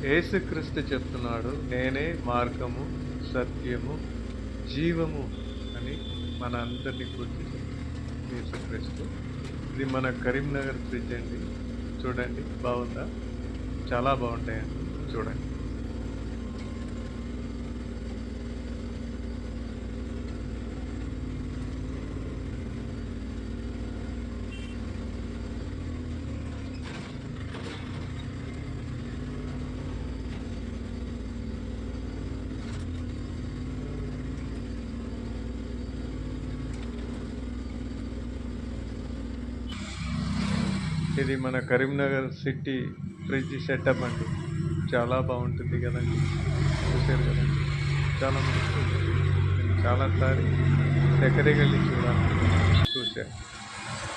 యేసుక్రీస్తు చెప్తున్నాడు, నేనే మార్గము, సత్యము, జీవము అని మనందరిని గురించి చెప్తున్నాడు యేసుక్రీస్తు. ఇది మన కరీంనగర్ బ్రిడ్జ్ అండి. చూడండి బాగుందా? చాలా బాగుంటాయండి. చూడండి. ఇది మన కరీంనగర్ సిటీ బ్రిడ్జ్ సెటప్ అండి. చాలా బాగుంటుంది కదండి. చూశారు కదండి. చాలా మంది నేను చాలాసారి దగ్గరికి వెళ్ళి చూశాను.